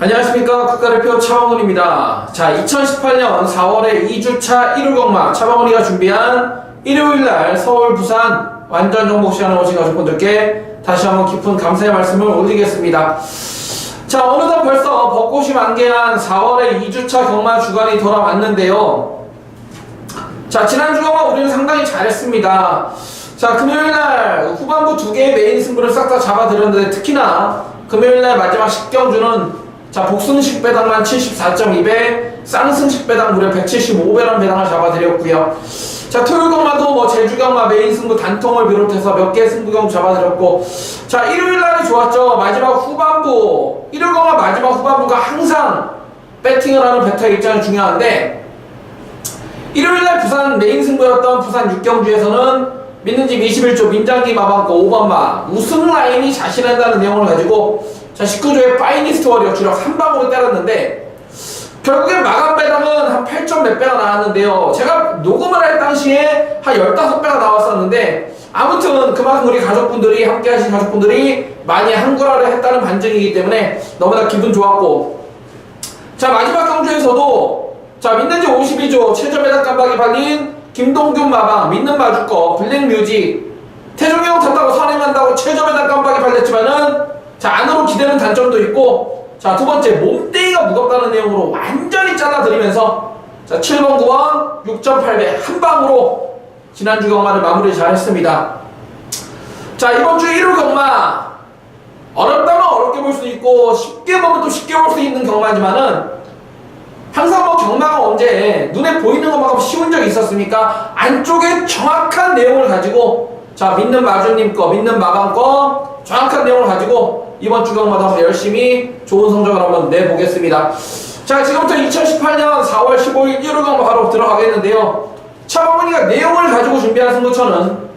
안녕하십니까. 국가대표 차범근입니다. 자, 2018년 4월에 2주차 1월 경마 차범근이가 준비한 일요일날 서울, 부산 완전 정복 시간에 오신 가족분들께 다시 한번 깊은 감사의 말씀을 올리겠습니다. 자, 어느덧 벌써 벚꽃이 만개한 4월의 2주차 경마 주간이 돌아왔는데요. 자, 지난주 경마 우리는 상당히 잘했습니다. 자, 금요일날 후반부 두 개의 메인 승부를 싹 다 잡아드렸는데, 특히나 금요일날 마지막 10경주는 자, 복승식 배당만 74.2배, 쌍승식 배당 무려 175배라는 배당을 잡아드렸고요. 자, 토요일 경마도 뭐 제주 경마 메인 승부 단통을 비롯해서 몇 개의 승부경 잡아드렸고, 자, 일요일 날이 좋았죠. 마지막 후반부, 일요일 경마 마지막 후반부가 항상 배팅을 하는 베터의 입장이 중요한데, 일요일 날 부산 메인 승부였던 부산 6경주에서는 믿는 집 21조 민장기 마방거 5번마 우승 라인이 자신한다는 내용을 가지고 자, 19조의 파이니스트 워리어 주력 한 방으로 때렸는데, 결국엔 마감 배당은 한 8점 몇 배가 나왔는데요. 제가 녹음을 할 당시에 한 15배가 나왔었는데, 아무튼 그만큼 우리 가족분들이, 함께 하신 가족분들이 많이 한구라를 했다는 반증이기 때문에 너무나 기분 좋았고, 자, 마지막 경주에서도 자, 믿는 집 52조 최저 배당 깜박이 팔린 김동균 마방 믿는 마주꺼 블랙뮤직 태종이 형 탔다고 선행한다고 최저 배당 깜박이 팔렸지만은, 자, 안으로 기대는 단점도 있고, 자, 두 번째 몸뚱이가 무겁다는 내용으로 완전히 잘라드리면서 자, 7번 9번 6.8배 한 방으로 지난주 경마를 마무리 잘 했습니다. 자, 이번 주 1월 경마 어렵다면 어렵게 볼 수 있고 쉽게 보면 또 쉽게 볼 수 있는 경마지만은, 항상 뭐 경마가 언제 눈에 보이는 것만큼 쉬운 적이 있었습니까? 안쪽에 정확한 내용을 가지고, 자, 믿는 마주님 거, 믿는 마방 거 정확한 내용을 가지고 이번 주 경마도 한번 열심히 좋은 성적을 한번 내보겠습니다. 자, 지금부터 2018년 4월 15일 1월 경마 바로 들어가겠는데요. 차범근이가 내용을 가지고 준비한 승부처는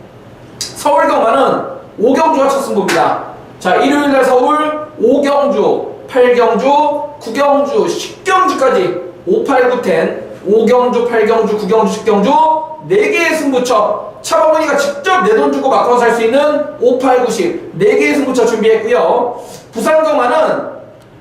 서울 경마는 5경주가 첫 승부입니다. 자, 일요일날 서울 5경주, 8경주, 9경주, 10경주까지 5, 8, 9, 10 5경주, 8경주, 9경주, 10경주 4개의 승부처, 차범근이가 직접 내 돈 주고 바꿔서 살 수 있는 5, 8, 9, 10 4개의 승부처 준비했고요. 부산 경마는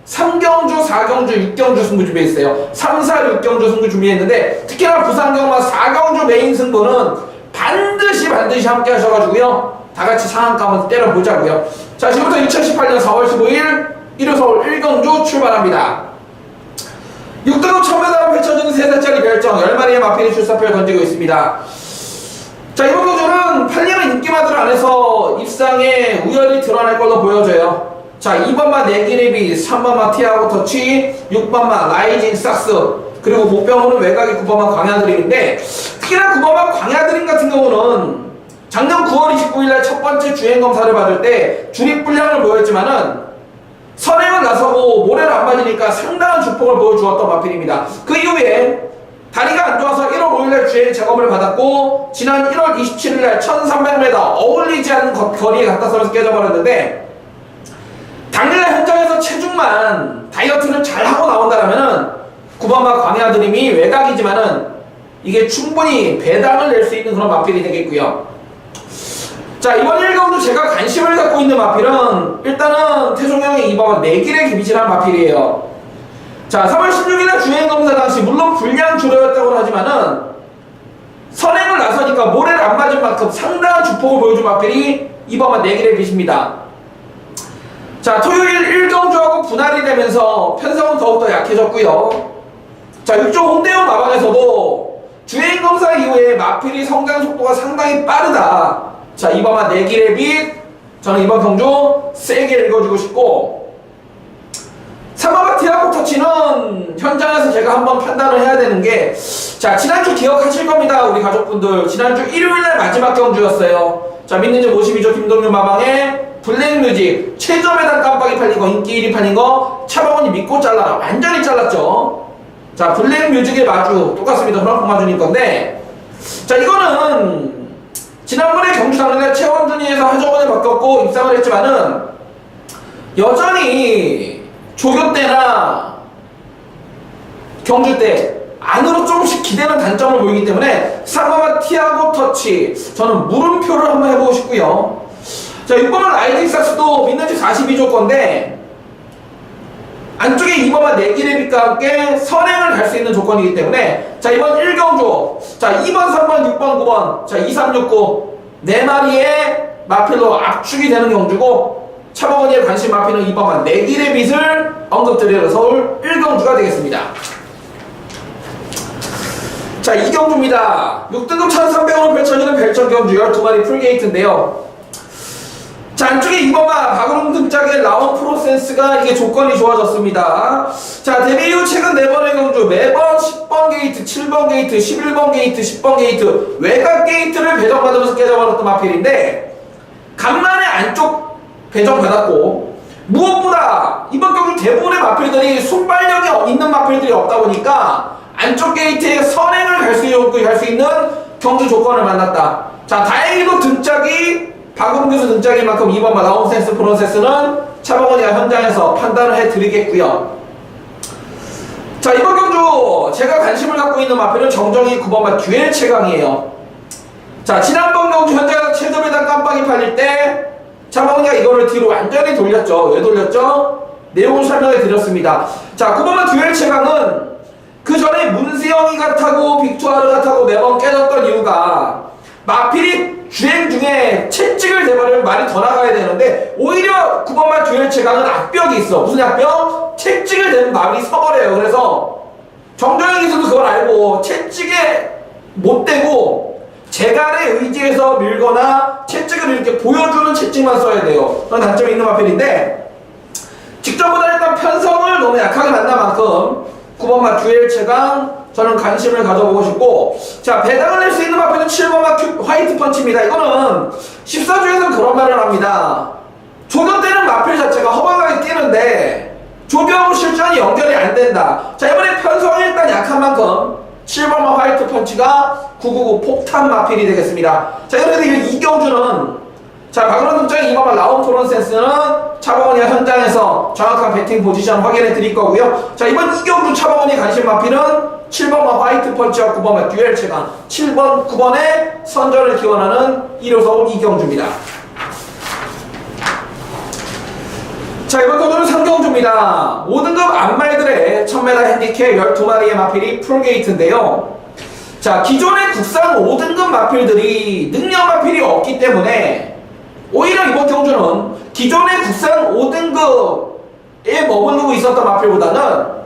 3경주, 4경주, 6경주 승부 준비했어요. 3, 4, 6경주 승부 준비했는데, 특히나 부산 경마 4경주 메인 승부는 반드시 함께 하셔가지고요, 다같이 상한가 한번 때려보자고요. 자, 지금부터 2018년 4월 15일 1호 서울 1경주 출발합니다. 6등급 1000m로 펼쳐지는 3살짜리 별정 10마리의 마필이 출사표를 던지고 있습니다. 자, 이번 경주는 팔리는 인기마들 안에서 입상에 우열이 드러날 걸로 보여져요. 자, 2번마 네기레비, 3번마 티아고 터치, 6번마 라이징 삭스, 그리고 목병호는 외곽이 9번마 광야드림인데, 특히나 9번마 광야드림 같은 경우는 작년 9월 29일날 첫 번째 주행검사를 받을 때 중립불량을 보였지만은 선행을 나서고 모래를 안 맞으니까 상당한 주폭을 보여주었던 마필입니다. 그 이후에 다리가 안 좋아서 1월 5일날 주행 작업을 받았고, 지난 1월 27일날 1300m 어울리지 않는 거리에 갖다 서면서 깨져버렸는데, 당일날 현장에서 체중만 다이어트를 잘하고 나온다라면은 9번마 광야드림이 외곽이지만은 이게 충분히 배당을 낼 수 있는 그런 마필이 되겠고요. 자, 이번 1경주 제가 관심을 갖고 있는 마필은 일단은 태종형의 2번마 내길에 기비질한 마필이에요. 자, 3월 16일날 주행검사 당시 물론 불량 주로였다고 하지만은 선행을 나서니까 모래를 안 맞은 만큼 상당한 주폭을 보여준 마필이 2번마 내길의 빛입니다. 자, 토요일 1경주하고 분할이 되면서 편성은 더욱더 약해졌고요. 자, 6조 홍대형 마방에서도 주행검사 이후에 마필이 성장 속도가 상당히 빠르다. 자, 2번마 내길의 빛, 저는 이번 경주 세게 읽어주고 싶고, 3번마 티아고 터치는 현장에서 제가 한번 판단을 해야 되는 게, 자, 지난주 기억하실 겁니다, 우리 가족분들. 지난주 일요일날 마지막 경주였어요. 자, 믿는 집 52조 김동균 마방에 블랙뮤직 최저 배당 깜빡이 팔린 거, 인기 1위 팔린 거 차범근이 믿고 잘라라 완전히 잘랐죠. 자, 블랙뮤직의 마주 똑같습니다. 허락봉 마주님 건데, 자, 이거는 지난번에 경주 당일날 최원준이에서 하정원에 바뀌었고 입상을 했지만은 여전히 조교 때나 경주 때 안으로 조금씩 기대는 단점을 보이기 때문에 3번마 티아고 터치 저는 물음표를 한번 해보고 싶고요. 자, 6번마 라이징 삭스도 믿는 집 42조 건데 안쪽에 2번만 4기의 빛과 함께 선행을 갈 수 있는 조건이기 때문에 자 이번 1경주 자 2번, 3번, 6번, 9번 자 2, 3, 6, 9 4마리의 마필로 압축이 되는 경주고 차범근이의 관심 마필은 2번만 4기의 빛을 언급드리는 서울 1경주가 되겠습니다. 자 2경주입니다. 6등급 1300으로 펼쳐지는 별천경주 12마리 풀게이트인데요. 자 안쪽에 2번만 박은홍 등짝의 라운 프로센스가 이게 조건이 좋아졌습니다. 자 데뷔 이후 최근 4번의 경주 매번 10번 게이트, 7번 게이트, 11번 게이트, 10번 게이트 외곽 게이트를 배정받으면서 깨져버렸던 마필인데 간만에 안쪽 배정받았고 무엇보다 이번 경주 대부분의 마필들이 순발력이 있는 마필들이 없다 보니까 안쪽 게이트에 선행을 갈 수 있는 경주 조건을 만났다. 자 다행히도 등짝이 박은홍 교수 등짝인 만큼 2번만 라운센스 프로세스는 차범근이가 현장에서 판단을 해드리겠고요. 자 이번 경주 제가 관심을 갖고 있는 마필은 정정희 9번만 듀엘 최강이에요. 자 지난번 경주 현장에서 최저배당 깜빡이 팔릴 때 차범근이가 이거를 뒤로 완전히 돌렸죠. 왜 돌렸죠? 내용을 설명해 드렸습니다. 자 9번만 듀엘 최강은 그 전에 문세영이가 타고 빅투아르가 타고 매번 깨졌던 이유가 마필이 주행 중에 채찍을 대버리면 말이 더 나가야 되는데 오히려 9번만 듀엘 최강은 악벽이 있어. 무슨 악벽? 채찍을 대면 말이 서버려요. 그래서 정정희 기수도 그걸 알고 채찍에 못 대고 재간에 의지해서 밀거나 채찍을 이렇게 보여주는 채찍만 써야 돼요. 그런 단점이 있는 마필인데 직전보다 일단 편성을 너무 약하게 만난 만큼 9번만 듀엘 최강 저는 관심을 가져보고 싶고 자 배당을 낼 수 있는 마필은 7번만 화이트 펀치입니다. 이거는 14주에서는 그런 말을 합니다. 조교 때는 마필 자체가 허망하게 뛰는데 조교하고 실전이 연결이 안 된다. 자 이번에 편성이 일단 약한 만큼 7번만 화이트 펀치가 999 폭탄 마필이 되겠습니다. 자 그래서 이 경주는 자 박은홍 등장의 2번만 라운 프로센스는 차범근이가 현장에서 정확한 배팅 포지션 확인해 드릴 거고요. 자 이번 2경주 차범근이 관심 마필은 7번만 화이트 펀치와 9번만 듀엘 최강 7번, 9번의 선전을 기원하는 1호 서울 2경주입니다. 자 이번 경주는 3경주입니다. 5등급 안말들의 1000m 핸디캡 12마리의 마필이 풀게이트인데요. 자 기존의 국산 5등급 마필들이 능력 마필이 없기 때문에 오히려 이번 경주는 기존의 국산 5등급에 머무르고 있었던 마필보다는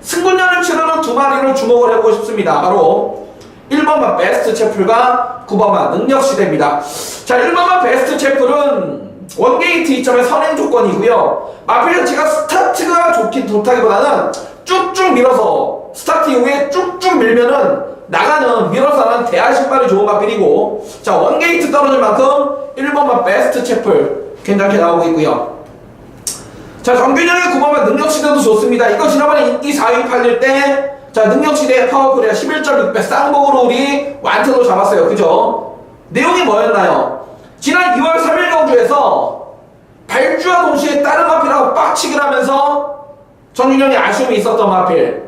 승군전을 치르는 2마리를 주목을 해보고 싶습니다. 바로 1번만 베스트 채플과 9번만 능력시대입니다. 자 1번만 베스트 채플은 원게이트 2점의 선행 조건이고요. 마필 자체가 스타트가 좋다기보다는 쭉쭉 밀어서 스타트 이후에 쭉쭉 밀면은 나가는 밀어서 나는 대하 신발이 좋은 마필이고 자 원게이트 떨어질 만큼 1번만 베스트 채플 괜찮게 나오고 있고요. 자 정균영의 9번만 능력시대도 좋습니다. 이거 지난번에 인기 4위 팔릴 때 자 능력시대의 파워풀이야 11.6배 쌍복으로 우리 완트도 잡았어요. 그죠? 내용이 뭐였나요? 지난 2월 3일 경주에서 발주와 동시에 다른 마필하고 빡치기를 하면서 정균영이 아쉬움이 있었던 마필.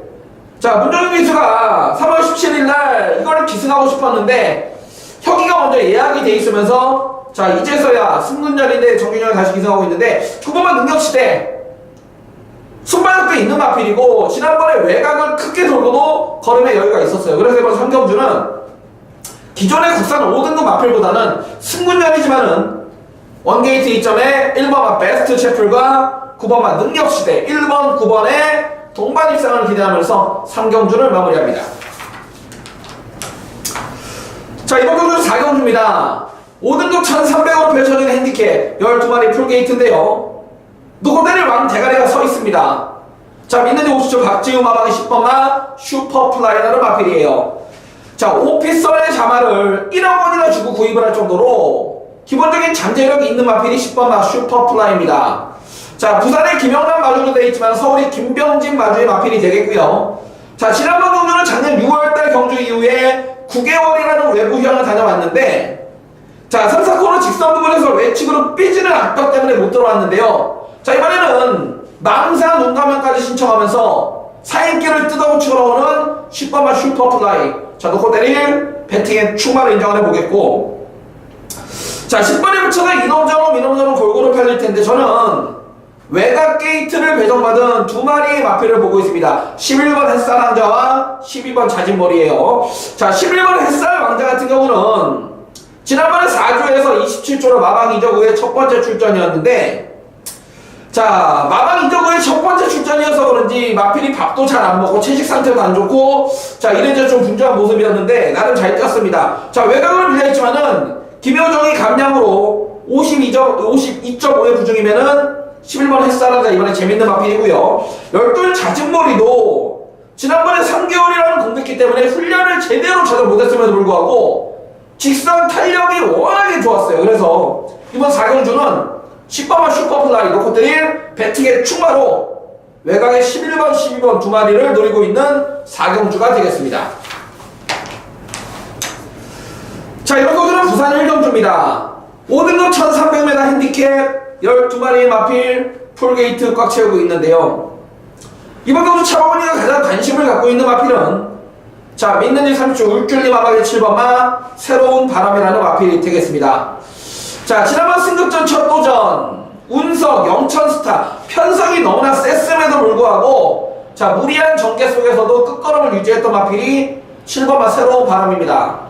자 문정윤 기수가 3월 17일날 이걸 기승하고 싶었는데 혁이가 먼저 예약이 돼 있으면서 자 이제서야 승군전인데 정균영이 다시 기승하고 있는데 9번만 능력시대 순발력도 있는 마필이고 지난번에 외곽을 크게 돌고도 걸음에 여유가 있었어요. 그래서 이번 3경주는 기존의 국산 5등급 마필보다는 승군전이지만은 원게이트 2점에 1번만 베스트 채플과 9번만 능력시대 1번, 9번의 동반 입상을 기대하면서 3경주를 마무리합니다. 자 이번 경주는 4경주입니다. 5등급 1300으로 펼쳐지는 핸디캡 12마리 풀게이트인데요. 노고대를 왕 대가리가 서 있습니다. 자 믿는지 오시죠. 박지우 마방의 10번만 슈퍼플라이너를 마필이에요. 자 오피서의 자마를 1억 원이나 주고 구입을 할 정도로 기본적인 잠재력이 있는 마필이 10번만 슈퍼플라이입니다. 자 부산의 김영남 마주로 되어 있지만 서울의 김병진 마주의 마필이 되겠고요. 자 지난번 경주는 작년 6월달 경주 이후에 9개월이라는 외부 휴양을 다녀왔는데 자 3, 4코너 직선 부분에서 외측으로 삐지는 악박 때문에 못 들어왔는데요. 자 이번에는 망사 눈가면까지 신청하면서 사인기를 뜯어붙이고 나오는 10번만 슈퍼플라이 자 놓고 때릴 배팅의 충만을 인정을 해보겠고 자 10번에 붙여서 이놈저놈 골고루 팔릴 텐데 저는 외곽 게이트 풀게이트를 배정받은 두 마리의 마필을 보고 있습니다. 11번 햇살 왕자와 12번 자진머리예요. 자, 11번 햇살 왕자 같은 경우는 지난번에 4조에서 27조로 마방 이적 후의 첫 번째 출전이었는데, 자, 마방 이적 후의 첫 번째 출전이어서 그런지 마필이 밥도 잘 안 먹고 체식 상태도 안 좋고, 자, 이래저래 좀 분주한 모습이었는데 나름 잘 뛰었습니다. 자, 외곽을 밀려있지만은 김효정이 감량으로 52.5의 부중이면은 11번 햇살한다. 이번에 재밌는 마필이고요. 12 자진머리도 지난번에 3개월이라는 공백기 때문에 훈련을 제대로 제대로 못했음에도 불구하고 직선 탄력이 워낙에 좋았어요. 그래서 이번 4경주는 10번만 슈퍼플라이 놓고 때릴 배팅의 충마로 외곽의 11번, 12번 두 마리를 노리고 있는 4경주가 되겠습니다. 자, 이번 경주는 부산 1경주입니다. 5등급 1300m 핸디캡 12마리의 마필 풀게이트 꽉 채우고 있는데요. 이번 경주 차범원이가 가장 관심을 갖고 있는 마필은, 자, 믿는 일 30초 울줄리 마박의 7번마 새로운 바람이라는 마필이 되겠습니다. 자, 지난번 승급전 첫 도전 운석, 영천스타 편성이 너무나 셌음에도 불구하고, 자, 무리한 전개 속에서도 끝걸음을 유지했던 마필이 7번마 새로운 바람입니다.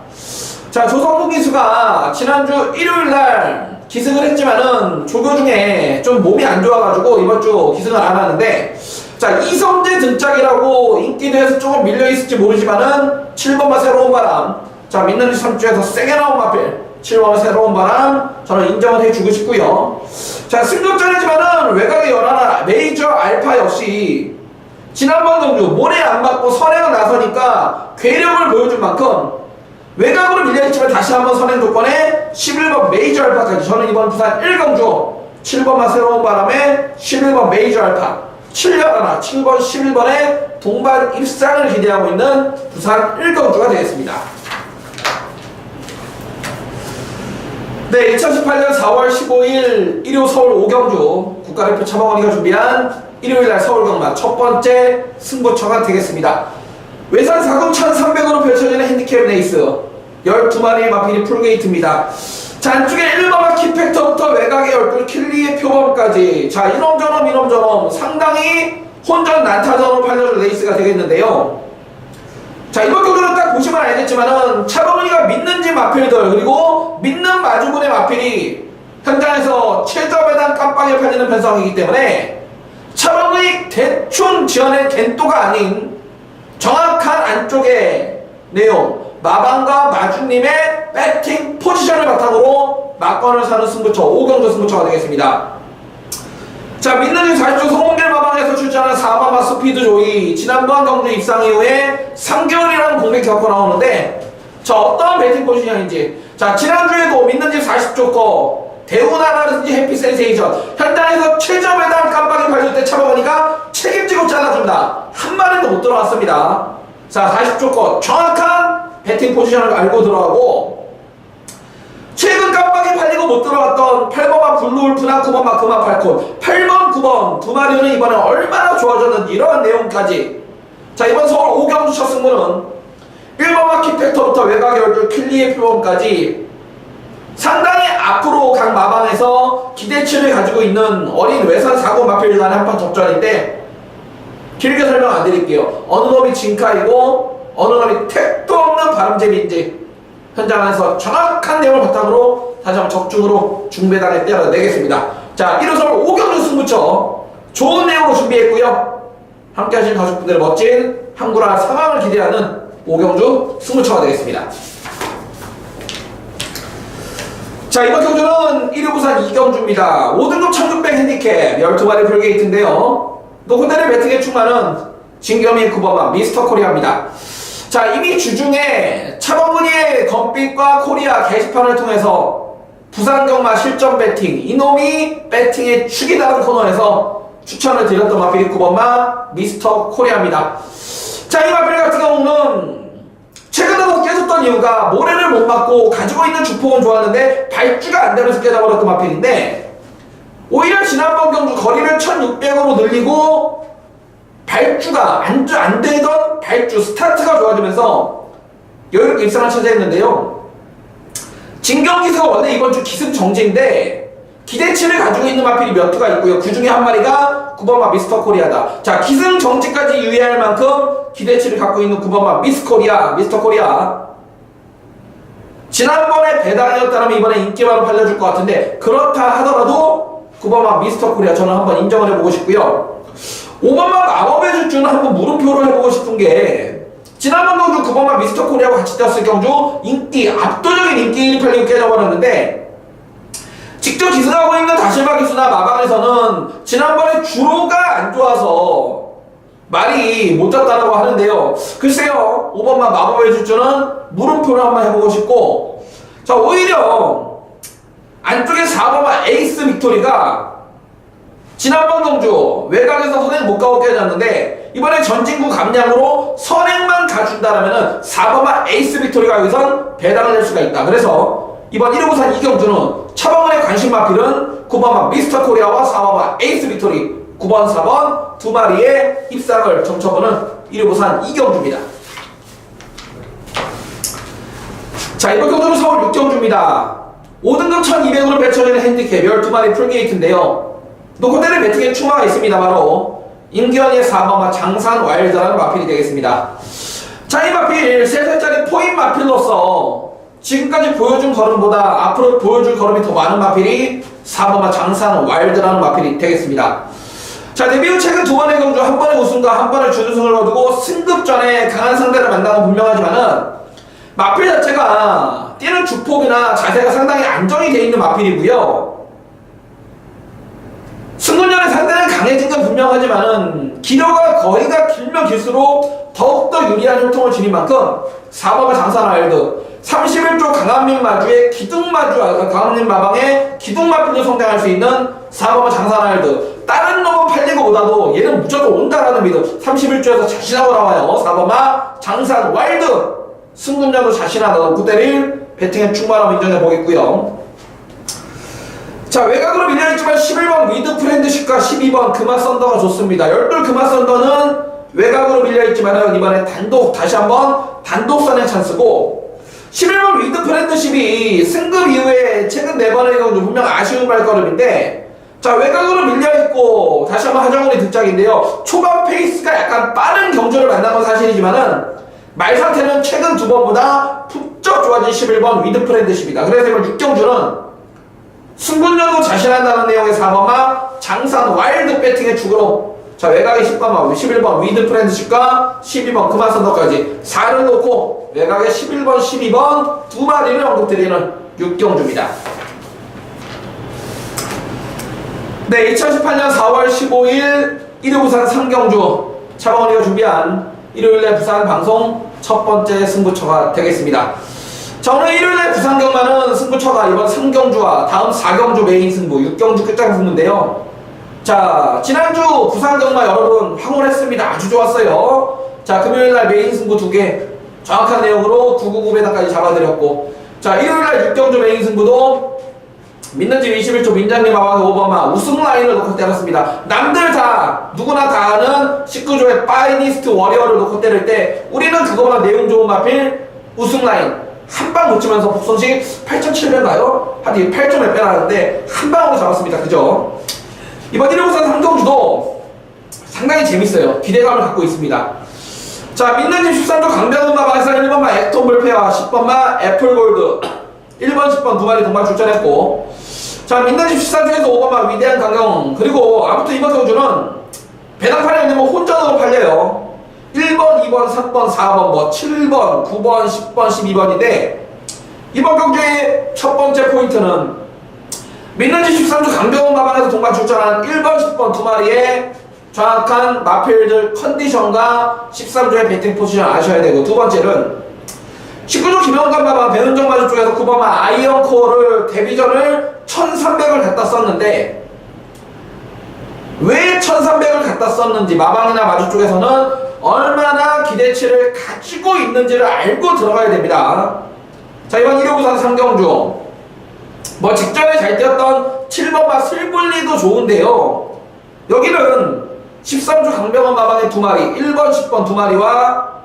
자, 조성국 기수가 지난주 일요일날 기승을 했지만은 조교 중에 좀 몸이 안 좋아가지고 이번 주 기승을 안 하는데, 자, 이성재 등짝이라고 인기도에서 조금 밀려있을지 모르지만은 7번마 새로운 바람, 자, 믿는 일 3주에서 세게 나온 마필 7번마 새로운 바람 저는 인정을 해주고 싶고요. 자, 승급전이지만은 외곽의 연하나 메이저 알파 역시 지난번 경주 모래 안 맞고 선행을 나서니까 괴력을 보여준 만큼 외곽으로 밀려있지만 다시 한번 선행 조건에 11번 메이저 알파까지, 저는 이번 부산 1경주 7번마 새로운 바람에 11번 메이저 알파 7년 하나 7번 11번의 동반 입상을 기대하고 있는 부산 1경주가 되겠습니다. 네, 2018년 4월 15일 일요 서울 5경주 국가대표 차범원이가 준비한 일요일날 서울경마 첫 번째 승부처가 되겠습니다. 외산 4금 1300으로 펼쳐지는 핸디캡 레이스 12마리의 마필이 풀게이트입니다. 자, 안쪽에 1번마 키팩터부터 외곽의 12 킬리의 표범까지, 자, 이놈저놈 상당히 혼전 난타전으로 팔려줄 레이스가 되겠는데요. 자, 이번 경주는 딱 보시면 알겠지만은 차범원이가 믿는지 마필들 그리고 믿는 마주군의 마필이 현장에서 최저 배당 깜빡이에 팔리는 편성이기 때문에 차범원이 대충 지어낸 겐또가 아닌 정확한 안쪽의 내용, 마방과 마주님의 배팅 포지션을 바탕으로 막건을 사는 승부처 5경주 승부처가 되겠습니다. 자, 믿는 일 40조 송홍길 마방에서 출전한 4번마 스피드 조이 지난번 경주 입상 이후에 3개월이라는 공백 겪고 나오는데, 자, 어떤 배팅 포지션인지, 자, 지난주에도 믿는 집 40조 거 대우나라든지 해피 센세이션 현장에서 최저 배당 깜빡이 팔릴 때 차범원이가 책임지고 잘라준다. 한 마리도 못 들어왔습니다. 자, 40조 거 정확한 배팅 포지션을 알고 들어가고, 최근 깜빡이 팔리고 못 들어갔던 8번마 블루울프나 9번마 금화팔콘 8번, 9번 두 마리는 이번에 얼마나 좋아졌는지 이러한 내용까지. 자, 이번 서울 5경주 첫 승부는 1번마 키팩터부터 외곽 12 킬리의 표범까지 상당히 앞으로 각 마방에서 기대치를 가지고 있는 어린 외산 4군 마필 간의 한판 접전인데, 길게 설명 안 드릴게요. 어느 놈이 진카이고 어느 놈이 택도 없는 바람잡이인지 현장에서 정확한 내용을 바탕으로 다시 한번 적중으로 중배당에 떼어내겠습니다. 자, 1호 서울 5경주 승부처 좋은 내용으로 준비했고요. 함께 하신 가족분들의 멋진 항구라 상황을 기대하는 5경주 승부처가 되겠습니다. 자, 이번 경주는 1위 부산 2경주입니다. 5등급 1600 핸디캡 12마리 풀게이트인데요. 노후대를 배팅에 충만은 진겸이 9번마 미스터 코리아입니다. 자, 이미 주중에 차범근이의 검빛과 코리아 게시판을 통해서 부산경마 실전 배팅, 이놈이 배팅의 축이다라는 코너에서 추천을 드렸던 마필이 9번마 미스터 코리아입니다. 자, 이 마필 같은 경우는 최근 들어 깨졌던 이유가 모래를 못 맞고 가지고 있는 주폭은 좋았는데 발주가 안 되면서 깨져버렸던 마필인데, 오히려 지난번 경주 거리를 1600으로 늘리고 발주가 안 되던 발주 스타트가 좋아지면서 여유롭게 입상을 차지했는데요. 진경기수가 원래 이번 주 기승 정지인데 기대치를 가지고 있는 마필이 몇 투가 있고요. 그 중에 한 마리가 9번마 미스터 코리아다. 자, 기승 정지까지 유의할 만큼 기대치를 갖고 있는 9번마 미스터 코리아. 지난번에 배당이었다면 이번에 인기만으로 팔려줄 것 같은데, 그렇다 하더라도 9번마 미스터 코리아 저는 한번 인정을 해보고 싶고요. 5번마 마법의 주주는 한번 물음표를 해보고 싶은 게, 지난번 경주 9번마 미스터 코리아와 같이 뛰었을 경주 압도적인 인기 1위 팔리고 깨져버렸는데, 직접 기승하고 있는 다실바 기수나 마방에서는 지난번에 주로가 안 좋아서 말이 못 잡다라고 하는데요. 글쎄요, 5번만 마법의 주주는 물음표를 한번 해보고 싶고, 자, 오히려 안쪽에 4번만 에이스 빅토리가 지난번 경주 외곽에서 선행 못 가고 깨졌는데, 이번에 전진구 감량으로 선행만 가준다라면 4번만 에이스 빅토리가 여기선 배당을 낼 수가 있다. 그래서 이번 1호 부산 이경주는 차범근의 관심 마필은 9번마 미스터 코리아와 4번마 에이스 빅토리, 9번, 4번 두 마리의 입상을 점쳐보는 1호 부산 이경주입니다. 자, 이번 경주는 서울 6경주입니다. 5등급 1200으로 배쳐지는 핸디캡 12마리 풀게이트인데요. 노코대를 배팅에 추마가 있습니다. 바로 임기현의 4번마 장산 와일드라는 마필이 되겠습니다. 자, 이 마필 3살짜리 포인 마필로서 지금까지 보여준 걸음보다 앞으로 보여줄 걸음이 더 많은 마필이 4번마 장산 와일드라는 마필이 되겠습니다. 자, 데뷔 후 최근 2번의 경주, 한 번의 우승과 한 번의 준우승을 거두고 승급 전에 강한 상대를 만나는 건 분명하지만은 마필 자체가 뛰는 주폭이나 자세가 상당히 안정이 되어 있는 마필이고요. 승군전의 상대는 강해진 건 분명하지만은 기려가 거리가 길면 길수록 더욱더 유리한 혈통을 지닌 만큼 4번마 장산 와일드 31조 강한민 마주의 기둥마주, 강한민 마방의 기둥마필로 성장할 수 있는 4번마 장산 와일드. 다른 놈은 팔리고 오다도 얘는 무조건 온다라는 믿음. 31조에서 자신하고 나와요. 4번마 장산 와일드. 승군자도 자신하다. 그때를 배팅에 충분하면 인정해 보겠고요. 자, 외곽으로 밀려있지만 11번 위드 프렌드십과 12번 금화 썬더가 좋습니다. 12 금화 썬더는 외곽으로 밀려있지만 이번에 다시 한번 단독선의 찬스고, 11번 위드 프렌드십이 승급 이후에 최근 4번의 경우 분명 아쉬운 발걸음인데, 자, 외곽으로 밀려있고 다시 한번 하정훈의 득작인데요. 초반 페이스가 약간 빠른 경주를 만난 건 사실이지만은 말 상태는 최근 2번보다 푹쩍 좋아진 11번 위드 프렌드십이다. 그래서 이번 6경주는 승분전도 자신한다는 내용의 4번마 장산 와일드 배팅의 축으로, 자, 외곽에 10번마 11번 위드 프렌드십과 12번 금화 선더까지 4를 놓고 외곽에 11번 12번 두 마리를 언급드리는 6경주입니다. 네, 2018년 4월 15일 1호 부산 3경주 차범근이가 준비한 일요일날 부산 방송 첫 번째 승부처가 되겠습니다. 자, 오늘 일요일날 부산 경마는 승부처가 이번 3경주와 다음 4경주 메인 승부 6경주 끝장 승부인데요. 자, 지난주 부산 경마 여러분 황홀했습니다. 아주 좋았어요. 자, 금요일날 메인 승부 2개 정확한 내용으로 999배당까지 잡아드렸고, 자, 일요일날 6경주 메인 승부도 믿는 집 21초 민장님 마방의 5번마 우승 라인을 놓고 때렸습니다. 남들 다 누구나 다 아는 19조의 파이니스트 워리어를 놓고 때릴 때 우리는 그거보다 내용 좋은 마필 우승 라인 한 방 놓치면서 복선식 8.7배인가요? 한 8점을 빼놨는데 한 방으로 잡았습니다. 그죠? 이번 1호 부산 3경주도 상당히 재밌어요. 기대감을 갖고 있습니다. 자, 믿는 집 13조 강병훈 마방에서 1번마 액톤 불패와 10번마 애플골드 1번, 10번 두 마리 동반 출전했고, 자, 믿는 집 14조에서 5번마 위대한 강경, 그리고 아무튼 이번 경주는 배당판에 있는 거 혼전으로 팔려요. 1번, 2번, 3번, 4번, 뭐 7번, 9번, 10번, 12번인데 이번 경주의 첫 번째 포인트는 믿는 집 13조 강병훈 마방에서 동반 출전한 1번, 10번 두 마리의 정확한 마필들 컨디션과 13조의 배팅 포지션 아셔야 되고, 두 번째는 19조 김영관 마방 배은정 마주 쪽에서 9번마 아이언 코어를 데뷔전을 1300을 갖다 썼는데, 왜 1300을 갖다 썼는지 마방이나 마주 쪽에서는 얼마나 기대치를 가지고 있는지를 알고 들어가야 됩니다. 자, 이번 1호 부산 3경주 뭐 직전에 잘 뛰었던 7번마 슬블리도 좋은데요, 여기는 13조 강병원 마방의 두 마리 1번 10번 두 마리와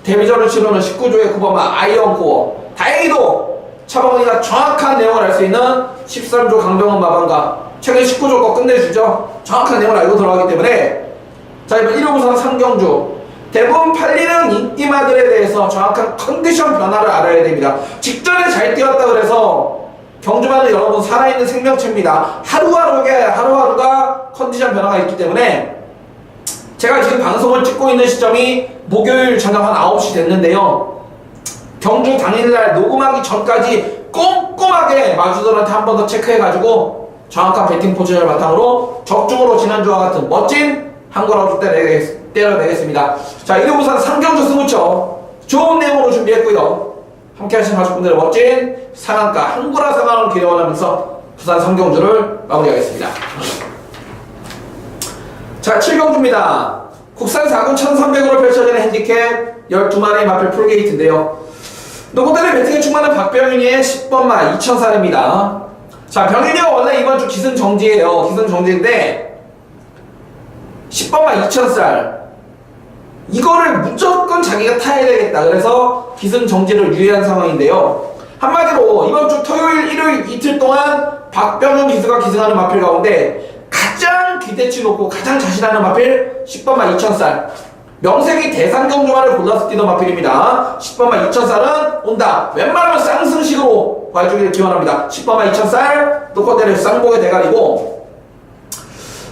데뷔전을 치르는 19조의 9번마 아이언코어, 다행히도 차범근이가 정확한 내용을 알 수 있는 13조 강병원 마방과 최근 19조 거 끝내주죠. 정확한 내용을 알고 들어가기 때문에 자, 이번 1호 부산 상경주 대부분 팔리는 인기마들에 대해서 정확한 컨디션 변화를 알아야 됩니다. 직전에 잘 뛰었다 그래서 경주마는 여러분 살아있는 생명체입니다. 하루하루가 컨디션 변화가 있기 때문에 제가 지금 방송을 찍고 있는 시점이 목요일 저녁 한 9시 됐는데요. 경주 당일날 녹음하기 전까지 꼼꼼하게 마주들한테 한 번 더 체크해가지고 정확한 배팅 포지션을 바탕으로 적중으로 지난주와 같은 멋진 한 거라도 때려내겠습니다. 자, 1호 부산 상경주 승부처 좋은 내용으로 준비했고요. 함께 하신 가족분들의 멋진 상한가 한구라 상한을 기대원하면서 부산 상경주를 마무리하겠습니다. 자, 7경주입니다. 국산 4군 1300으로 펼쳐지는 핸디캡 12마리의 마필 풀게이트인데요. 노고대를 배팅에 충만한 박병윤이의 10번마 2000살입니다. 자, 병윤이가 원래 이번 주 기승정지예요. 기승정지인데 10번마 2000살 이거를 무조건 자기가 타야 되겠다. 그래서 기승정지를 유예한 상황인데요. 한마디로 이번 주 토요일, 일요일 이틀 동안 박병윤 기수가 기승하는 마필 가운데 가장 기대치 높고 가장 자신하는 마필 10번마 2000살 명색이 대상경주만을 골라서 뛰던 마필입니다. 10번마 2000살은 온다. 웬만하면 쌍승식으로 봐주기를 기원합니다. 10번마 2000살 노코대를 쌍복의 대가리고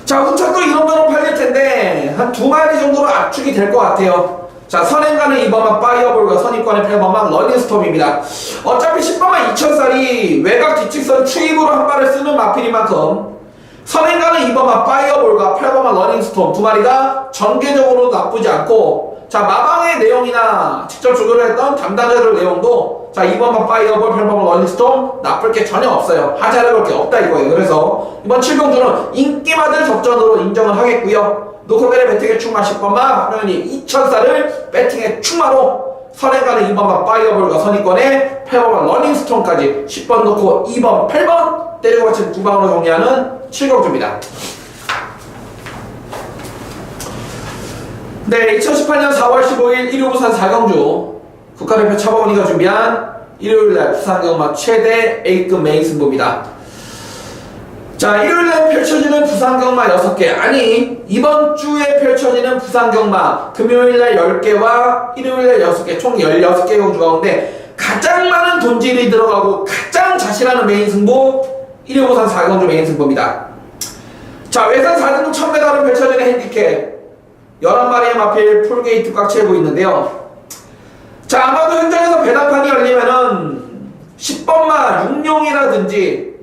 자, 후착도 이런저런 팔릴 텐데 한 2마리 정도로 압축이 될 것 같아요. 자, 선행가는 2번만 파이어볼과 선입관의 8번만 럴링스톰입니다. 어차피 10번만 2000살이 외곽 뒤측선 추입으로 한 발을 쓰는 마필인 만큼 선행가는 2번만 파이어볼과 8번만 러닝스톰 2마리가 전개적으로 나쁘지 않고 자, 마방의 내용이나 직접 조교를 했던 담당자들 내용도 자, 2번만 파이어볼 8번만 러닝스톰 나쁠 게 전혀 없어요. 하자를 볼 게 없다 이거예요. 그래서 이번 7경주는 인기마들 접전으로 인정을 하겠고요. 노코벨의 배팅에 충마 10번만 박명현이 2000살을 배팅에 충마로 선행가는 2번만 파이어볼과 선입권에 8번만 러닝스톰까지 10번 놓고 2번 8번 때리고 받친 2방으로 정리하는 7경주입니다. 네, 2018년 4월 15일 1호 부산 4경주 국가대표 차범근이가 준비한 일요일날 부산경마 최대 A급 메인 승부입니다. 자, 일요일날 펼쳐지는 부산경마 6개 아니 이번 주에 펼쳐지는 부산경마 금요일날 10개와 일요일날 6개 총 16개 경주 가운데 가장 많은 돈질이 들어가고 가장 자신하는 메인 승부 1호 부산 4경주 메인 승부입니다. 자, 외산 4등급 1000m를 펼쳐지는 핸디캡 11마리의 마필 풀게이트 꽉 채우고 있는데요. 자, 아마도 현장에서 배당판이 열리면은 10번마 육룡이라든지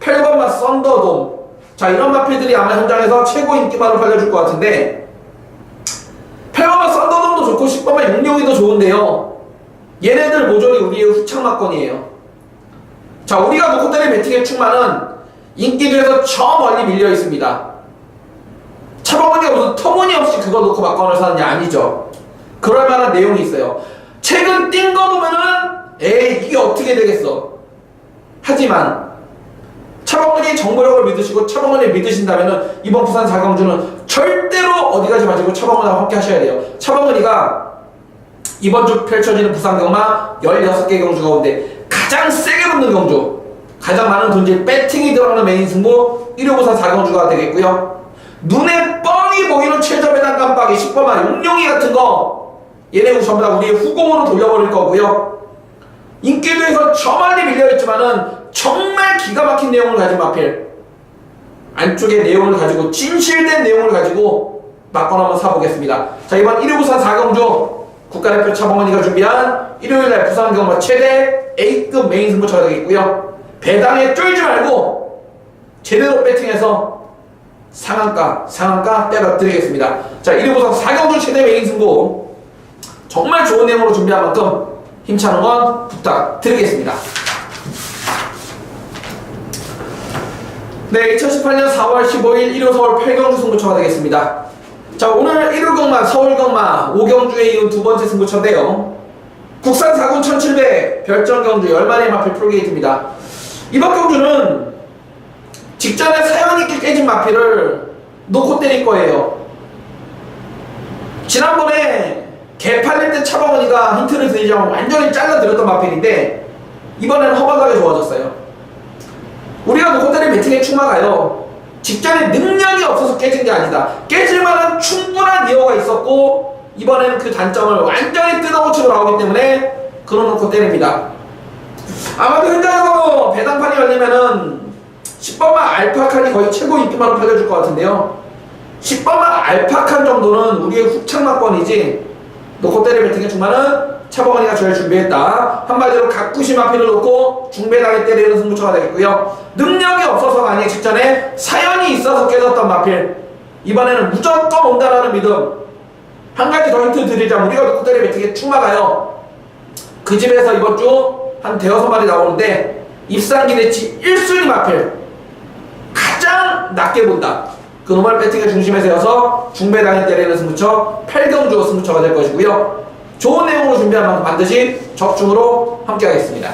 8번마 썬더돔 자, 이런 마필들이 아마 현장에서 최고 인기만을 팔려줄 것 같은데 8번마 썬더돔도 좋고 10번마 육룡이 더 좋은데요. 얘네들 모조리 우리의 후창마권이에요. 자, 우리가 놓고 때린 배팅의 충만은 인기도에서 저 멀리 밀려 있습니다. 차범근이가 무슨 터무니없이 그거 놓고 막건을 사느냐 아니죠. 그럴 만한 내용이 있어요. 최근 뛴 거 보면은 에이 이게 어떻게 되겠어. 하지만 차범근이 정보력을 믿으시고 차범근이 믿으신다면은 이번 부산 4경주는 절대로 어디 가지 마시고 차범근하고 함께 하셔야 돼요. 차범근이가 이번 주 펼쳐지는 부산 경마 16개 경주 가운데 가장 세게 붙는 경주 가장 많은 돈질 배팅이 들어가는 메인 승부 1호 부산 4경주가 되겠고요. 눈에 뻔히 보이는 최저 배당 깜빡이 10번만 용룡이 같은 거 얘네 전부 다 우리의 후공으로 돌려버릴 거고요. 인기도에서 저 멀리 밀려있지만은 정말 기가 막힌 내용을 가진 마필 안쪽에 내용을 가지고 진실된 내용을 가지고 막건 한번 사보겠습니다. 자, 이번 1호 부산 4경주 국가대표 차범근이가 준비한 일요일날 부산경마 최대 A급 메인 승부처가 되겠고요. 배당에 쫄지 말고 제대로 배팅해서 상한가 때려드리겠습니다. 자, 1호 부산 4경주 최대 메인 승부 정말 좋은 내용으로 준비한 만큼 힘찬 응원 부탁드리겠습니다. 네, 2018년 4월 15일 1호 서울 8경주 승부처가 되겠습니다. 자, 오늘 1호 경마, 서울 경마 5경주에 이은 두 번째 승부처인데요. 국산 4군 1700 별정 경주 10마리 마필 풀게이트입니다. 이번 경주는 직전에 사연있게 깨진 마필을 놓고 때릴 거예요. 지난번에 개 팔릴 때 차범근이가 힌트를 드리자면 완전히 잘라드렸던 마필인데 이번에는 허벌나게 좋아졌어요. 우리가 놓고 때린 배팅의 충마가요, 직전에 능력이 없어서 깨진 게 아니다. 깨질 만한 충분한 이유가 있었고 이번에는 그 단점을 완전히 뜯어고치고 나오기 때문에 그런 놓고 때립니다. 아마도 현장에서 배당판이 열리면은 10번만 알파칸이 거의 최고 인기만으로 팔려줄 것 같은데요. 10번만 알파칸 정도는 우리의 후창마권이지 놓고 때릴 배팅의 충마는 차범근이가 저를 준비했다. 한마디로 각구시 마피를 놓고 중배당에 때리는 승부처가 되겠고요. 능력이 없어서가 아니라 직전에 사연이 있어서 깨졌던 마필, 이번에는 무조건 온다라는 믿음. 한 가지 더 힌트 드리자면 우리가 놓고 때릴 배팅의 충마가요, 그 집에서 이번 주 한 대여섯 마리 나오는데 입상 기대치 1순위 마필 가장 낮게 본다. 그놈을 배팅의 중심에 세워서 중배당에 때리는 승부처 8경주 승부처가 될 것이고요. 좋은 내용으로 준비한 만큼 반드시 적중으로 함께 하겠습니다.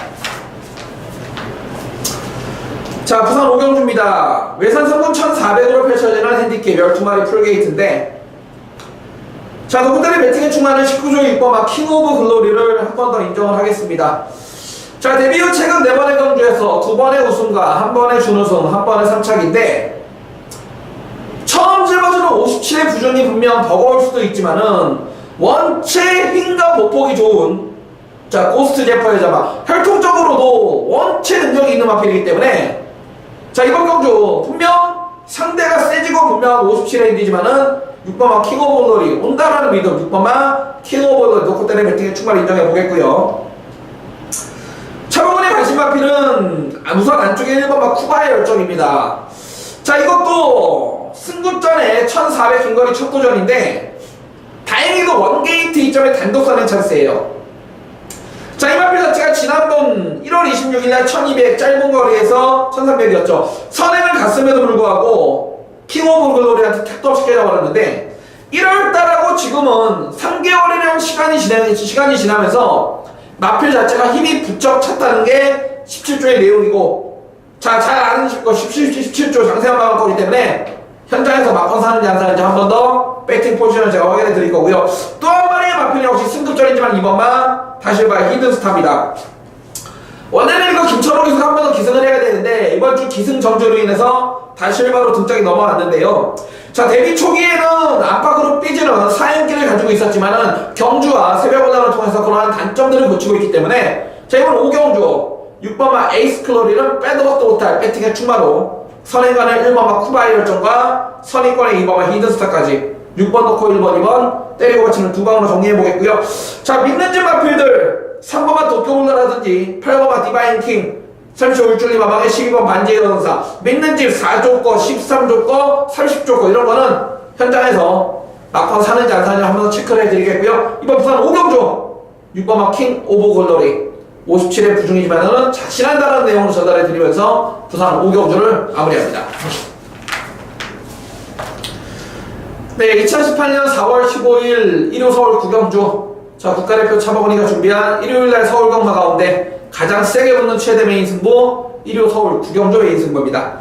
자, 부산 5경주입니다. 외산 성분 1400으로 펼쳐지는 핸디캡 12마리 풀게이트인데, 자, 노후들의 배팅에 충만한 19조 6번마 킹 오브 글로리를 한 번 더 인정을 하겠습니다. 자, 데뷔 후 최근 4번의 경주에서 2번의 우승과 1번의 준우승, 1번의 3착인데, 처음 짊어지는 57의 부준이 분명 버거울 수도 있지만은 원체 힘과 보폭이 좋은, 자, 고스트 제퍼의 자마, 혈통적으로도 원체 능력이 있는 마필이기 때문에, 자, 이번 경주 분명 상대가 세지고 분명한 57의 인디지만은 6번마 킹 오브 글로리 온다라는 믿음, 6번마 킹 오브 글로리 놓고 때리는 배팅에 충분히 인정해 보겠고요. 차범근의 관심 마필은 우선 안쪽에 1번마 쿠바의 열정입니다. 자, 이것도 승부전에 1400 중거리 첫 도전인데 다행히도 원게이트 2점의 단독선행 찬스예요. 자, 이 마필 자체가 지난번 1월 26일날 1200 짧은 거리에서 1300이었죠. 선행을 갔음에도 불구하고 킹 오브 글로리한테 택도 없이 깨져버렸는데 1월달하고 지금은 3개월이라는 시간이 지나면서 마필 자체가 힘이 부쩍 찼다는 게 17조의 내용이고, 자, 잘 아는 17조 장세한 마음 거기 때문에 현장에서 막건 사는지 안 사는지 한 번 더 배팅 포지션을 제가 확인해 드릴 거고요. 또 한 마리의 마필 역시 승급전이지만 이번만 다시 봐야 히든스타입니다. 원래는 이거 김철옥에서 한 번 더 기승을 해야 되는데 이번 주 기승 정지로 인해서 다시 일바로 등짝이 넘어왔는데요. 자, 데뷔 초기에는 안팎으로 삐지는 사연기를 가지고 있었지만은 경주와 새벽 온라인을 통해서 그러한 단점들을 고치고 있기 때문에, 자, 이번 5경주 6번마 에이스 클로리는 빼도 박도 못할 배팅의 충마로 선행간의 1번마 쿠바의 열정과 선행권의 2번마 히든스타까지 6번 넣고 1번 2번 때리고 받치는 두 방으로 정리해보겠고요. 자, 믿는 집 마필들 3번마 도쿄올라라든지 8번마 디바인킹, 30조 울줄리 마방의 12번 반지의 전사, 믿는 집 4조 거, 13조 거, 30조 거, 이런 거는 현장에서 막판 사는지 안 사는지 한번 더 체크를 해드리겠고요. 이번 부산 5경주 6번마 킹 오브 글로리 57의 부중이지만은 자신한다는 내용으로 전달해드리면서 부산 5경주를 마무리합니다. 네, 2018년 4월 15일 일요 서울 9경주, 자, 국가대표 차범근이가 준비한 일요일날 서울 경마 가운데 가장 세게 붙는 최대 메인 승부, 일요 서울 9경주 메인 승부입니다.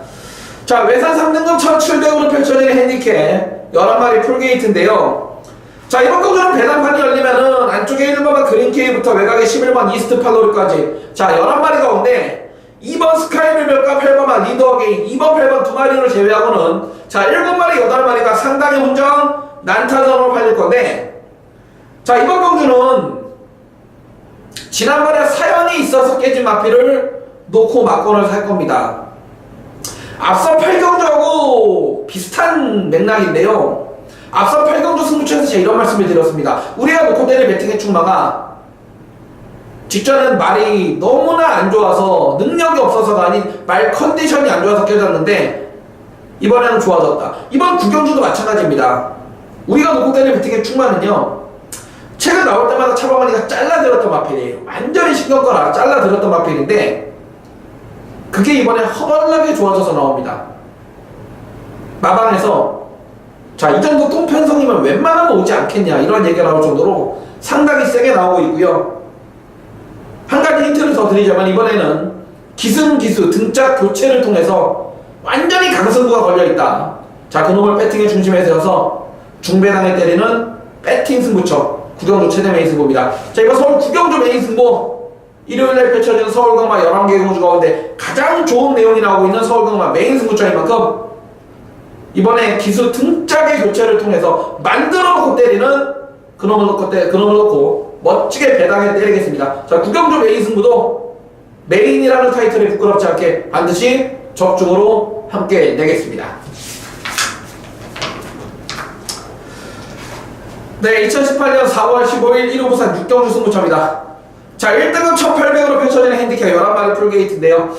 자, 외산 3등급 1700으로 펼쳐지는 핸디캡 11마리 풀게이트인데요. 자, 이번 경주는 배당판이 열리면은 안쪽에 1번만 그린케이부터 외곽에 11번 이스트 팔로리까지, 자, 11마리 가운데 2번 스카이밀별과 8번만 리더게인, 2번 8번 두 마리를 제외하고는, 자, 7마리 8마리가 상당히 혼전 난타전으로 팔릴 건데, 자, 이번 경주는 지난번에 사연이 있어서 깨진 마필을 놓고 막건을 살 겁니다. 앞선 8경주하고 비슷한 맥락인데요. 앞선 8경주 승부처에서 제가 이런 말씀을 드렸습니다. 우리가 놓고 때릴 배팅의 충마가 직전에는 말이 너무나 안 좋아서, 능력이 없어서가 아닌 말 컨디션이 안 좋아서 깨졌는데 이번에는 좋아졌다. 이번 9경주도 마찬가지입니다. 우리가 놓고 때릴 배팅의 충마는요, 최근 나올 때마다 차범근이가 잘라들었던 마필이에요. 완전히 신경 꺼라 잘라들었던 마필인데 그게 이번에 허벌나게 좋아져서 나옵니다. 마방에서, 자, 이 정도 똥편성이면 웬만하면 오지 않겠냐 이런 얘기가 나올 정도로 상당히 세게 나오고 있고요. 한 가지 힌트를 더 드리자면 이번에는 기승기수 등짝 교체를 통해서 완전히 강승부가 걸려있다. 자, 그놈을 배팅의 중심에 세워서 중배당에 때리는 배팅 승부처 9경주 최대 메인 승부입니다. 자, 이번 서울 9경주 메인 승부 일요일날 펼쳐지는 서울강마 11개 경주 가운데 가장 좋은 내용이 나오고 있는 서울강마 메인 승부처인 만큼 이번에 기수 등짝의 교체를 통해서 만들어 놓고 때리는 그놈을 놓고 멋지게 배당에 때리겠습니다. 자, 구경주 메인 승부도 메인이라는 타이틀에 부끄럽지 않게 반드시 적중으로 함께 내겠습니다. 네, 2018년 4월 15일 1호 부산 6경주 승부처입니다. 자, 1등급 1800으로 펼쳐지는 핸디캡 11마리 풀게이트인데요.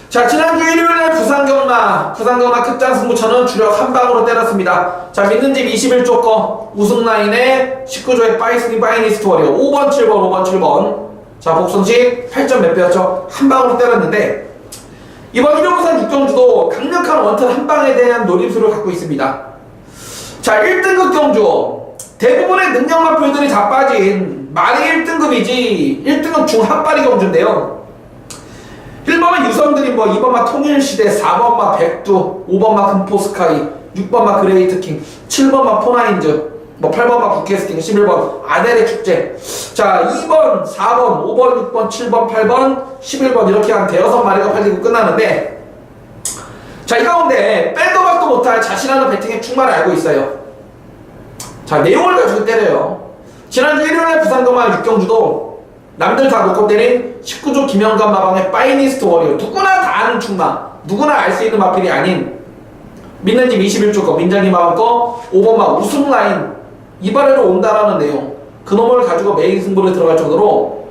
자, 지난주 일요일날 부산경마 끝장 승부처는 주력 한 방으로 때렸습니다. 자, 믿는 집 21조 거 우승 라인에 19조의 파이니스트 워리어 5번 7번 자, 복선식 8점 몇 배였죠? 한 방으로 때렸는데 이번 1호 부산 6경주도 강력한 원턴 한 방에 대한 노림수를 갖고 있습니다. 자, 1등급 경주 대부분의 능력마표들이 다 빠진 말이 1등급이지 1등급 중하빠리 경주인데요. 1번마 유성드림, 2번마 통일시대, 4번마 백두, 5번마 금포스카이, 6번마 그레이트킹, 7번마 포나인즈, 8번마 부캐스팅, 11번 아델의 축제. 자, 2번, 4번, 5번, 6번, 7번, 8번, 11번 이렇게 한 대여섯 마리가 팔리고 끝나는데 자, 이 가운데 빼도 박도 못할 자신하는 배팅의 충만을 알고 있어요. 자, 내용을 가지고 때려요. 지난주 일요일날 부산경마 6경주도 남들 다 놓고 때린 19조 김영관 마방의 파이니스트 워리어 누구나 다 아는 충마, 누구나 알 수 있는 마필이 아닌 믿는 집 21조 거 민장님 마방 거 5번마 우승 라인 이번에로 온다라는 내용 그놈을 가지고 메인 승부를 들어갈 정도로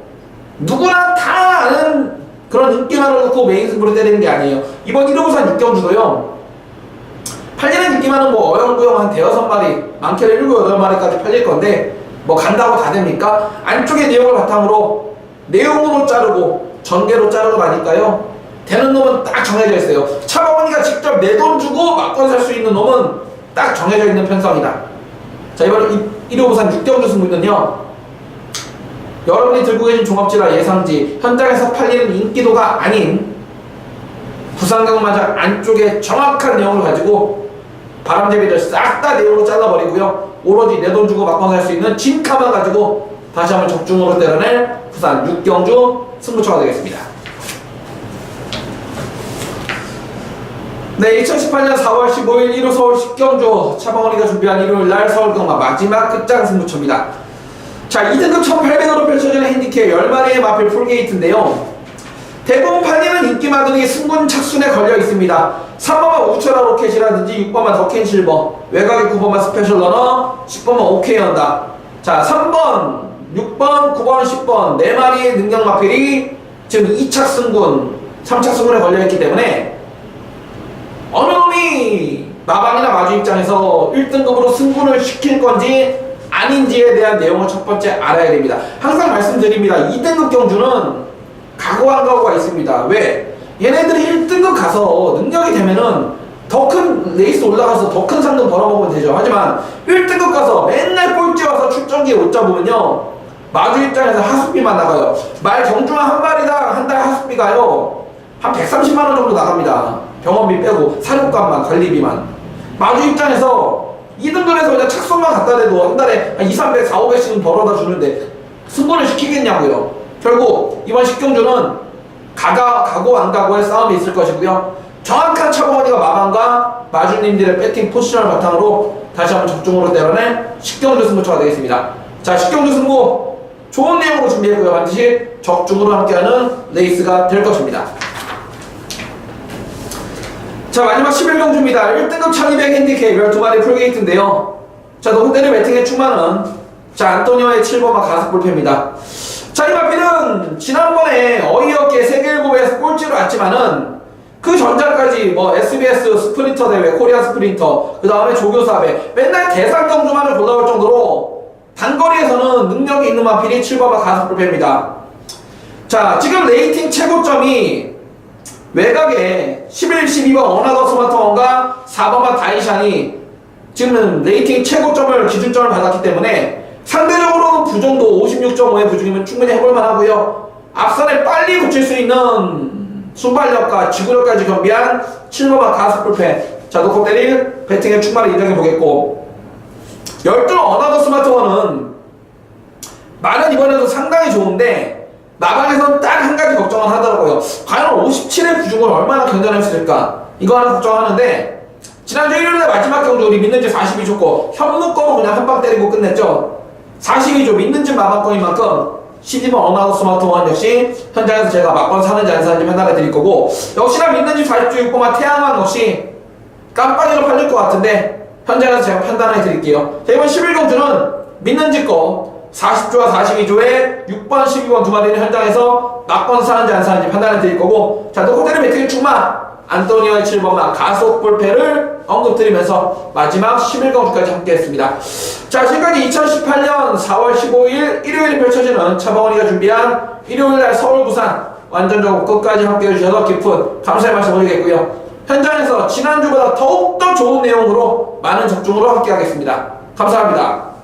누구나 다 아는 그런 인기만을 놓고 메인 승부를 때리는 게 아니에요. 이번 1호 부산 6경주도요 팔리는 인기만은 어영부영 한 대여섯 마리 많게는 7, 8마리까지 팔릴 건데 간다고 다 됩니까? 안쪽의 내용을 바탕으로 내용으로 자르고 전개로 자르고 나니까요 되는 놈은 딱 정해져 있어요. 차범원이가 직접 내 돈 주고 막건 살 수 있는 놈은 딱 정해져 있는 편성이다. 자, 이번 1호 부산 6경주 승부는요 여러분이 들고 계신 종합지라 예상지 현장에서 팔리는 인기도가 아닌 부산경마장 안쪽에 정확한 내용을 가지고 바람잡이들 싹 다 내용으로 잘라버리고요 오로지 내 돈 주고 막건 살 수 있는 진카만 가지고 다시 한번 적중으로 때려낼 부산 6경주 승부처가 되겠습니다. 네, 2018년 4월 15일 1호 서울 10경주 차범원이가 준비한 일요일날 서울경마 마지막 끝장 승부처입니다. 자, 2등급 1800으로 펼쳐지는 핸디캡 10마리의 마필 풀게이트인데요. 대부분 팔리는 인기마들이 승군 착순에 걸려 있습니다. 3번만 우철아 로켓이라든지 6번만 더켄 실버, 외곽의 9번만 스페셜 러너, 10번만 오케이 언다. 자, 3번, 6번, 9번, 10번 4마리의 능력 마필이 지금 2착 승군, 3착 승군에 걸려 있기 때문에 어느 놈이 마방이나 마주 입장에서 1등급으로 승군을 시킬 건지 아닌지에 대한 내용을 첫 번째 알아야 됩니다. 항상 말씀드립니다. 2등급 경주는 각오한 각오가 있습니다. 왜? 얘네들이 1등급 가서 능력이 되면은 더 큰 레이스 올라가서 더 큰 상금 벌어먹으면 되죠. 하지만 1등급 가서 맨날 꼴찌 와서 출전기에 못 잡으면요 마주 입장에서 하숙비만 나가요. 말 경주만 한 마리당 한 달 하숙비가요 한 130만원 정도 나갑니다. 병원비 빼고 사료값만 관리비만. 마주 입장에서 2등급에서 그냥 착석만 갖다 대도 한 달에 한 2, 300, 4, 500씩은 벌어다 주는데 승부를 시키겠냐고요. 결국 이번 10경주는 가고 안 가고의 싸움이 있을 것이고요. 정확한 차범원이가 마방과 마주님들의 배팅 포지션을 바탕으로 다시 한번 적중으로 때려낸 10경주 승부처가 되겠습니다. 자, 10경주 승부 좋은 내용으로 준비했고요. 반드시 적중으로 함께하는 레이스가 될 것입니다. 자, 마지막 11경주입니다. 1등급 1200 핸디캡 12마리 풀게이트인데요. 자, 노후대리 배팅의 충만은 자, 안토니오의 7번마 가습볼패입니다. 자, 이 마필은 지난번에 어이없게 세계일보에서 꼴찌로 왔지만은 그 전작까지 SBS 스프린터 대회, 코리아 스프린터, 그 다음에 조교사배 맨날 대상 경주만을 골라올 정도로 단거리에서는 능력이 있는 마필이 7번마 가습볼패입니다. 자, 지금 레이팅 최고점이 외곽에 11, 12번 어나더 스마트원과 4번마 다이샨이 지금 레이팅 최고점을 기준점을 받았기 때문에 상대적으로는 부정도 56.5의 부중이면 충분히 해볼만 하고요. 앞선에 빨리 붙일 수 있는 순발력과 지구력까지 겸비한 7번마 가습불패. 자, 놓고 때릴 배팅의 충만을 인정해보겠고, 12 어나더 스마트원은 말은 이번에도 상당히 좋은데 나방에서는 딱 한 가지 걱정을 하더라고요. 과연 57의 부중을 얼마나 견뎌낼 수 있을까? 이거 하나 걱정하는데, 지난주 일요일날 마지막 경주 우리 믿는 집 42줬고, 현무권은 그냥 한 방 때리고 끝냈죠. 42조 믿는 집 마방권인 만큼 12번 어나더 스마트원 역시 현장에서 제가 막권 사는지 안 사는지 판단해 드릴 거고, 역시나 믿는 집 40조 6번만 태양왕 역시 깜빡이로 팔릴 것 같은데 현장에서 제가 판단해 드릴게요. 자, 이번 11경주는 믿는 집 거 40조와 42조에 6번, 12번 두 마리는 현장에서 막권 사는지 안 사는지 판단해 드릴 거고, 자, 노코테르 매트릭 충마 안토니오의 7번만 가속 불패를 언급드리면서 마지막 11경주까지 함께 했습니다. 자, 지금까지 2018년 4월 15일 일요일 펼쳐지는 차범원이가 준비한 일요일날 서울 부산 완전적으로 끝까지 함께 해주셔서 깊은 감사의 말씀 올리겠고요. 현장에서 지난주보다 더욱더 좋은 내용으로 많은 적중으로 함께 하겠습니다. 감사합니다.